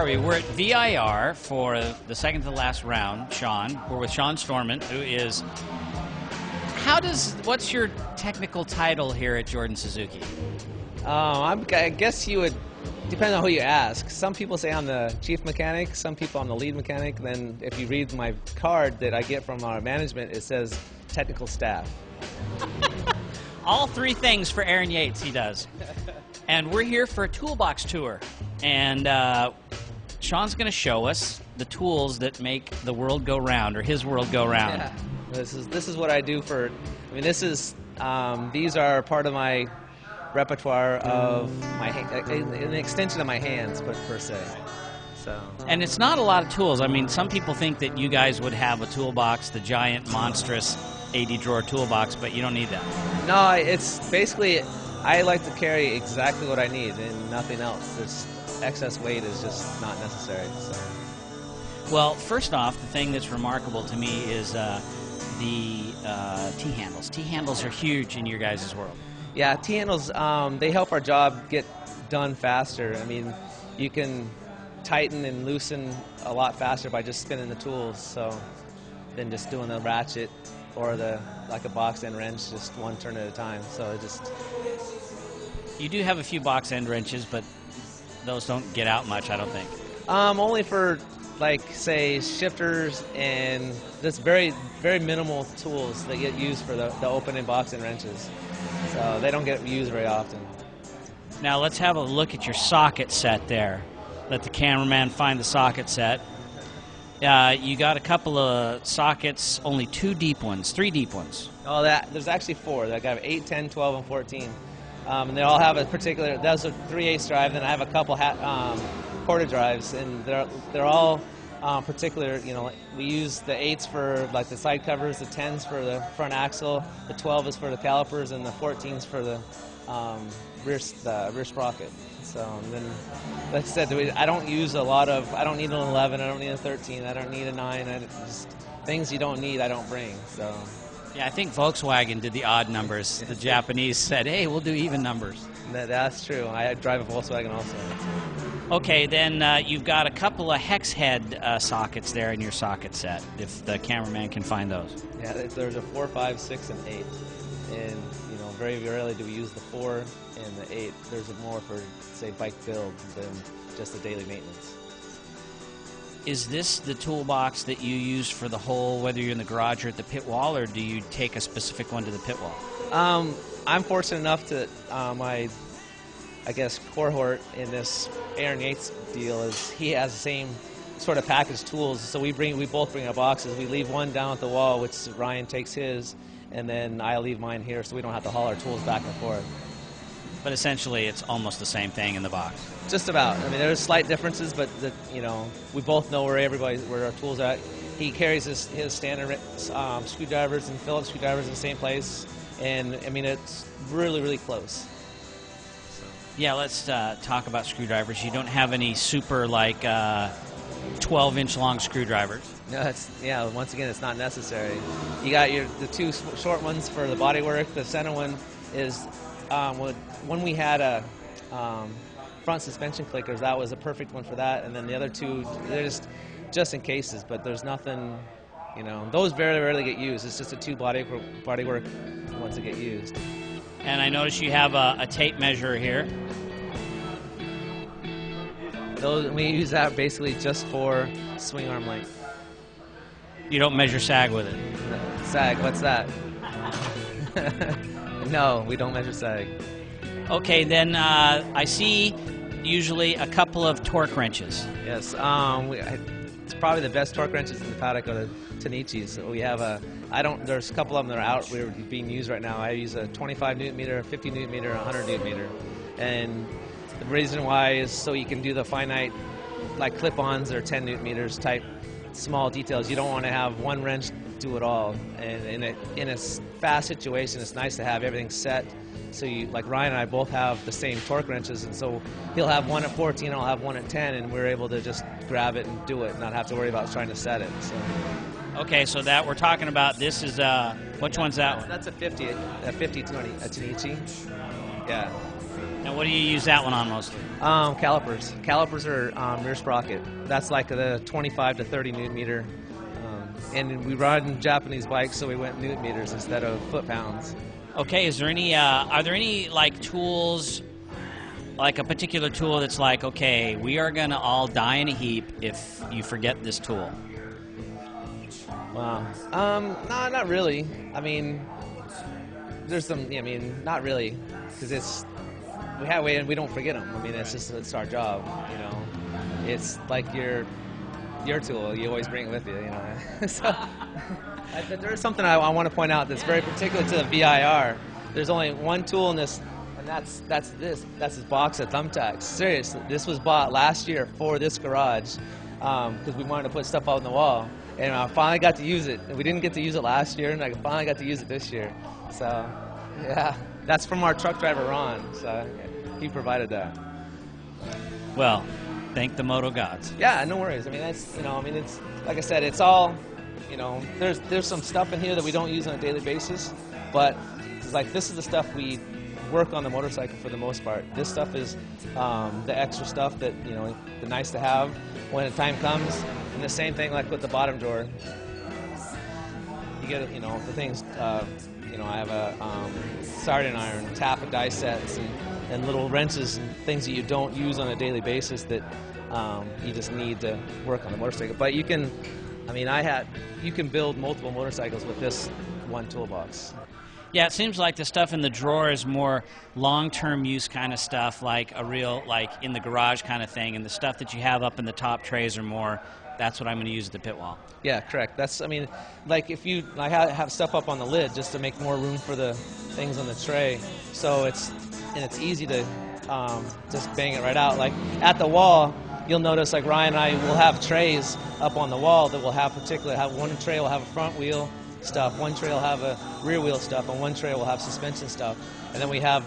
we? We're at VIR for the second to last round, Sean. We're with Sean Storment, who is... What's your technical title here at Jordan Suzuki? I guess you would, depend on who you ask. Some people say I'm the chief mechanic, some people I'm the lead mechanic. Then if you read my card that I get from our management, it says technical staff. All three things for Aaron Yates, he does. And we're here for a toolbox tour. And Sean's going to show us the tools that make the world go round, or his world go round. Yeah. This is what I do for, I mean, these are part of my repertoire of an extension of my hands, per se. So. And it's not a lot of tools. I mean, some people think that you guys would have a toolbox, the giant, monstrous 80-drawer toolbox, but you don't need that. No, it's basically, I like to carry exactly what I need and nothing else. There's excess weight is just not necessary. So. Well, first off, the thing that's remarkable to me is the T-handles. T-handles are huge in your guys' world. Yeah, T-handles, they help our job get done faster. I mean, you can tighten and loosen a lot faster by just spinning the tools, so than just doing the ratchet or like a box end wrench, just one turn at a time. So it just... You do have a few box end wrenches, but those don't get out much, I don't think. Only for, like, say, shifters and just very, very minimal tools that get used for the open and box end wrenches. So they don't get used very often. Now let's have a look at your socket set there. Let the cameraman find the socket set. You got a couple of sockets, only 2 deep ones, 3 deep ones. Oh, there's actually 4. I got 8, 10, 12, and 14. And they all have a particular, that's a 3/8 drive, then I have a couple quarter drives, and they're all particular, you know, we use the 8s for like the side covers, the 10s for the front axle, the 12 is for the calipers, and the 14s for the rear sprocket. So and then, like I said, I don't use a lot of, I don't need an 11, I don't need a 13, I don't need a 9, just things you don't need I don't bring, so. Yeah, I think Volkswagen did the odd numbers. The Japanese said, hey, we'll do even numbers. That's true. I drive a Volkswagen also. Okay, then you've got a couple of hex head sockets there in your socket set, if the cameraman can find those. Yeah, there's a 4, 5, 6, and 8. And, you know, very rarely do we use the 4 and the 8. There's more for, say, bike build than just the daily maintenance. Is this the toolbox that you use for the whole, whether you're in the garage or at the pit wall, or do you take a specific one to the pit wall? I'm fortunate enough to, my, I guess, cohort in this Aaron Yates deal is he has the same sort of package tools. So we both bring our boxes. We leave one down at the wall, which Ryan takes his, and then I leave mine here, so we don't have to haul our tools back and forth. But essentially, it's almost the same thing in the box. Just about. I mean, there's slight differences, but you know, we both know where our tools are at. He carries his standard screwdrivers and Phillips screwdrivers in the same place, and I mean, it's really, really close. So. Yeah, let's talk about screwdrivers. You don't have any super like 12-inch long screwdrivers. No, once again, it's not necessary. You got the 2 short ones for the bodywork. The center one is when we had a front suspension clickers, that was a perfect one for that, and then the other 2, they're just in cases, but there's nothing, you know, those very rarely get used. It's just the 2 bodywork ones that get used. And I notice you have a tape measure here. We use that basically just for swing arm length. You don't measure sag with it? Sag, what's that? No, we don't measure sag. Okay, then I see usually a couple of torque wrenches. Yes, it's probably the best torque wrenches in the paddock are the Tanichis. We have there's a couple of them that are out, we're being used right now. I use a 25 newton meter, 50 newton meter, 100 newton meter. And the reason why is so you can do the finite, like clip-ons or 10 newton meters type small details. You don't want to have one wrench do it all. And in a fast situation, it's nice to have everything set. So like Ryan and I both have the same torque wrenches, and so he'll have one at 14, I'll have one at 10, and we're able to just grab it and do it, and not have to worry about trying to set it. So. Okay, so that we're talking about, this is, which one's that one? That's a 50 Tanichi. Yeah. And what do you use that one on mostly? Calipers. Calipers are rear sprocket. That's like the 25 to 30 newton meter. And we ride in Japanese bikes, so we went newton meters instead of foot-pounds. Okay, is there any? Are there any like tools, like a particular tool that's like, okay, we are gonna all die in a heap if you forget this tool? Wow. No, not really. I mean, there's some. I mean, not really, because we don't forget them. I mean, it's our job. You know, it's like your tool. You always bring it with you. You know. So, but there is something I want to point out that's very particular to the VIR. There's only one tool in this, and that's this. That's this box of thumbtacks. Seriously, this was bought last year for this garage because we wanted to put stuff out on the wall. And I finally got to use it. We didn't get to use it last year, and I finally got to use it this year. So, yeah, that's from our truck driver, Ron. So he provided that. Well, thank the moto gods. Yeah, no worries. I mean, it's like I said, it's all, there's some stuff in here that we don't use on a daily basis, but it's like this is the stuff we work on the motorcycle for the most part. This stuff is the extra stuff that, the nice to have when the time comes. And the same thing like with the bottom drawer. You get, the things, I have a soldering iron, tap and die sets, and little wrenches and things that you don't use on a daily basis that you just need to work on the motorcycle. But you can, you can build multiple motorcycles with this one toolbox. Yeah, it seems like the stuff in the drawer is more long-term use kind of stuff, like a real, like in the garage kind of thing, and the stuff that you have up in the top trays are more, that's what I'm going to use at the pit wall. Yeah, correct. That's, like if I have stuff up on the lid just to make more room for the things on the tray, so it's easy to just bang it right out. Like at the wall, you'll notice like Ryan and I will have trays up on the wall that will have one tray will have a front wheel stuff, one tray will have a rear wheel stuff, and one tray will have suspension stuff. And then we have